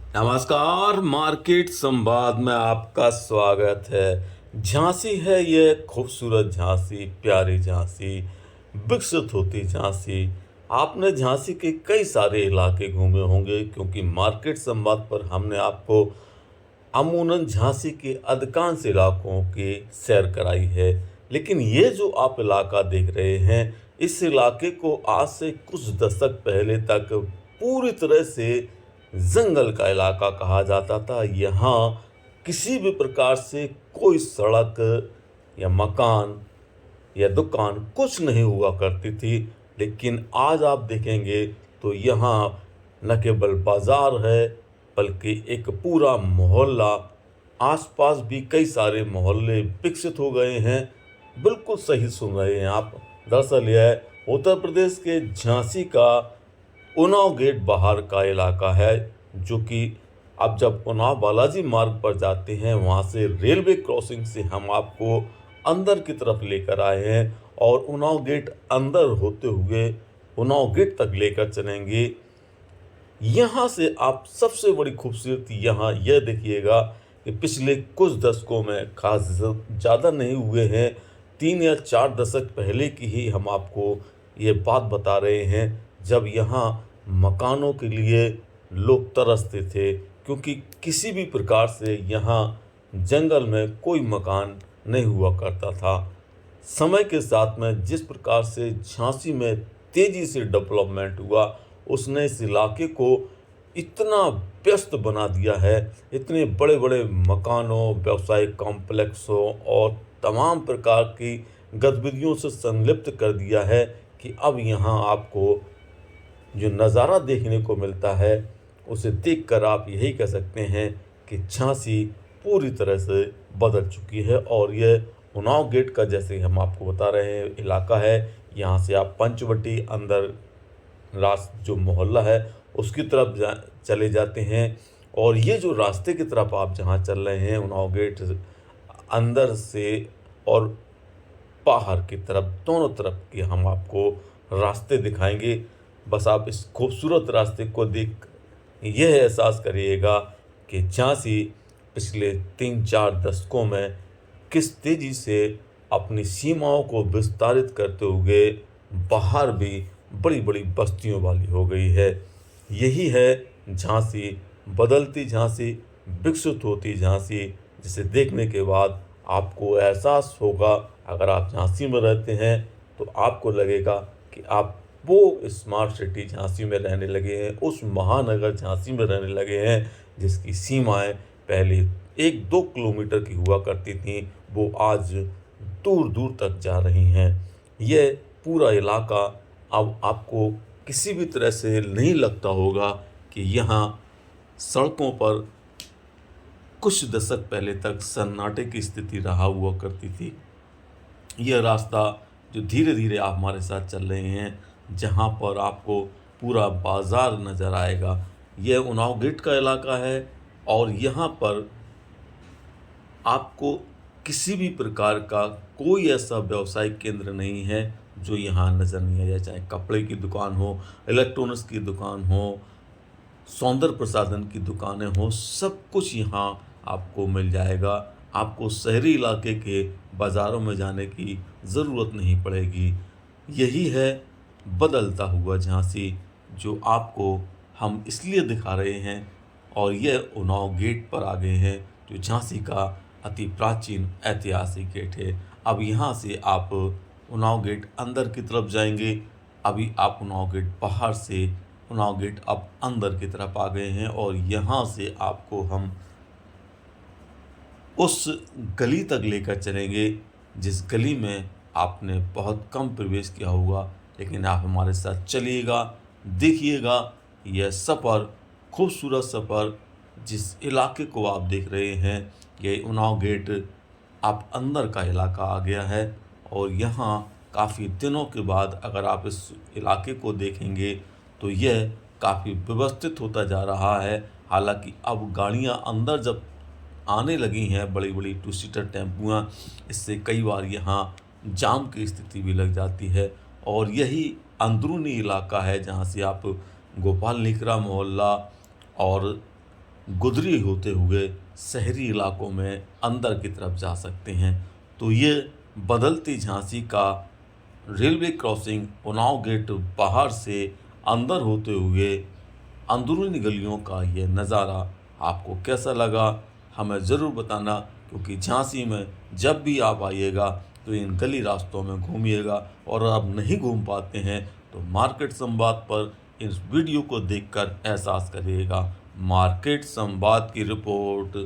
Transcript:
नमस्कार, मार्केट संवाद में आपका स्वागत है। झांसी है ये खूबसूरत झांसी, प्यारी झांसी, विकसित होती झांसी। आपने झांसी के कई सारे इलाके घूमे होंगे क्योंकि मार्केट संवाद पर हमने आपको अमूमन झांसी के अधिकांश इलाकों की सैर कराई है। लेकिन ये जो आप इलाका देख रहे हैं, इस इलाके को आज से कुछ दशक पहले तक पूरी तरह से जंगल का इलाका कहा जाता था। यहाँ किसी भी प्रकार से कोई सड़क या मकान या दुकान कुछ नहीं हुआ करती थी। लेकिन आज आप देखेंगे तो यहाँ न केवल बाजार है बल्कि एक पूरा मोहल्ला, आसपास भी कई सारे मोहल्ले विकसित हो गए हैं। बिल्कुल सही सुन रहे हैं आप। दरअसल यह उत्तर प्रदेश के झांसी का उन्नाव गेट बाहर का इलाका है, जो कि आप जब उन्नाव बालाजी मार्ग पर जाते हैं वहाँ से रेलवे क्रॉसिंग से हम आपको अंदर की तरफ लेकर आए हैं और उन्नाव गेट अंदर होते हुए उन्नाव गेट तक लेकर चलेंगे। यहाँ से आप सबसे बड़ी खूबसूरती यहाँ यह देखिएगा कि पिछले कुछ दशकों में खास ज़्यादा नहीं हुए हैं, 3 या 4 दशक पहले की ही हम आपको ये बात बता रहे हैं जब यहाँ मकानों के लिए लोग तरसते थे, क्योंकि किसी भी प्रकार से यहाँ जंगल में कोई मकान नहीं हुआ करता था। समय के साथ में जिस प्रकार से झांसी में तेज़ी से डेवलपमेंट हुआ, उसने इस इलाके को इतना व्यस्त बना दिया है, इतने बड़े-बड़े मकानों, व्यावसायिक कॉम्प्लेक्सों और तमाम प्रकार की गतिविधियों से संलिप्त कर दिया है कि अब यहाँ आपको जो नज़ारा देखने को मिलता है, उसे देखकर आप यही कह सकते हैं कि झांसी पूरी तरह से बदल चुकी है। और यह उन्नाव गेट का, जैसे हम आपको बता रहे हैं, इलाका है। यहाँ से आप पंचवटी अंदर जो मोहल्ला है उसकी तरफ चले जाते हैं और ये जो रास्ते की तरफ आप जहाँ चल रहे हैं, उन्नाव गेट अंदर से और बाहर की तरफ, दोनों तरफ के हम आपको रास्ते दिखाएंगे। बस आप इस खूबसूरत रास्ते को देख यह एहसास करिएगा कि झांसी पिछले 3-4 दशकों में किस तेज़ी से अपनी सीमाओं को विस्तारित करते हुए बाहर भी बड़ी-बड़ी बस्तियों वाली हो गई है। यही है झांसी, बदलती झांसी, विकसित होती झांसी, जिसे देखने के बाद आपको एहसास होगा, अगर आप झांसी में रहते हैं तो आपको लगेगा कि आप वो स्मार्ट सिटी झांसी में रहने लगे हैं, उस महानगर झांसी में रहने लगे हैं जिसकी सीमाएँ पहले 1-2 किलोमीटर की हुआ करती थीं, वो आज दूर-दूर तक जा रही हैं। ये पूरा इलाका अब आपको किसी भी तरह से नहीं लगता होगा कि यहाँ सड़कों पर कुछ दशक पहले तक सन्नाटे की स्थिति रहा हुआ करती थी। यह रास्ता जो धीरे-धीरे आप हमारे साथ चल रहे हैं, जहाँ पर आपको पूरा बाज़ार नज़र आएगा, यह उन्नाव गेट का इलाका है और यहाँ पर आपको किसी भी प्रकार का कोई ऐसा व्यावसायिक केंद्र नहीं है जो यहाँ नज़र नहीं आया, चाहे कपड़े की दुकान हो, इलेक्ट्रॉनिक्स की दुकान हो, सौंदर्य प्रसाधन की दुकानें हों, सब कुछ यहाँ आपको मिल जाएगा। आपको शहरी इलाके के बाज़ारों में जाने की ज़रूरत नहीं पड़ेगी। यही है बदलता हुआ झांसी, जो आपको हम इसलिए दिखा रहे हैं और यह उन्नाव गेट पर आ गए हैं, जो झांसी का अति प्राचीन ऐतिहासिक गेट है। अब यहाँ से आप उन्नाव गेट अंदर की तरफ जाएंगे। अभी आप उन्नाव गेट बाहर से उन्नाव गेट अब अंदर की तरफ आ गए हैं और यहाँ से आपको हम उस गली तक लेकर चलेंगे जिस गली में आपने बहुत कम प्रवेश किया होगा, लेकिन आप हमारे साथ चलिएगा, देखिएगा यह सफ़र, खूबसूरत सफ़र। जिस इलाके को आप देख रहे हैं, ये उन्नाव गेट आप अंदर का इलाका आ गया है और यहाँ काफ़ी दिनों के बाद अगर आप इस इलाके को देखेंगे तो यह काफ़ी व्यवस्थित होता जा रहा है। हालांकि अब गाड़ियाँ अंदर जब आने लगी हैं, बड़ी-बड़ी 2 सीटर टेम्पुआँ, इससे कई बार यहाँ जाम की स्थिति भी लग जाती है। और यही अंदरूनी इलाका है जहाँ से आप गोपाल निकरा मोहल्ला और गुदरी होते हुए शहरी इलाकों में अंदर की तरफ जा सकते हैं। तो ये बदलती झांसी का रेलवे क्रॉसिंग उन्नाव गेट बाहर से अंदर होते हुए अंदरूनी गलियों का ये नज़ारा आपको कैसा लगा, हमें ज़रूर बताना। क्योंकि झांसी में जब भी आप आइएगा तो इन गली रास्तों में घूमिएगा, और आप नहीं घूम पाते हैं तो मार्केट संवाद पर इस वीडियो को देखकर एहसास करिएगा। मार्केट संवाद की रिपोर्ट।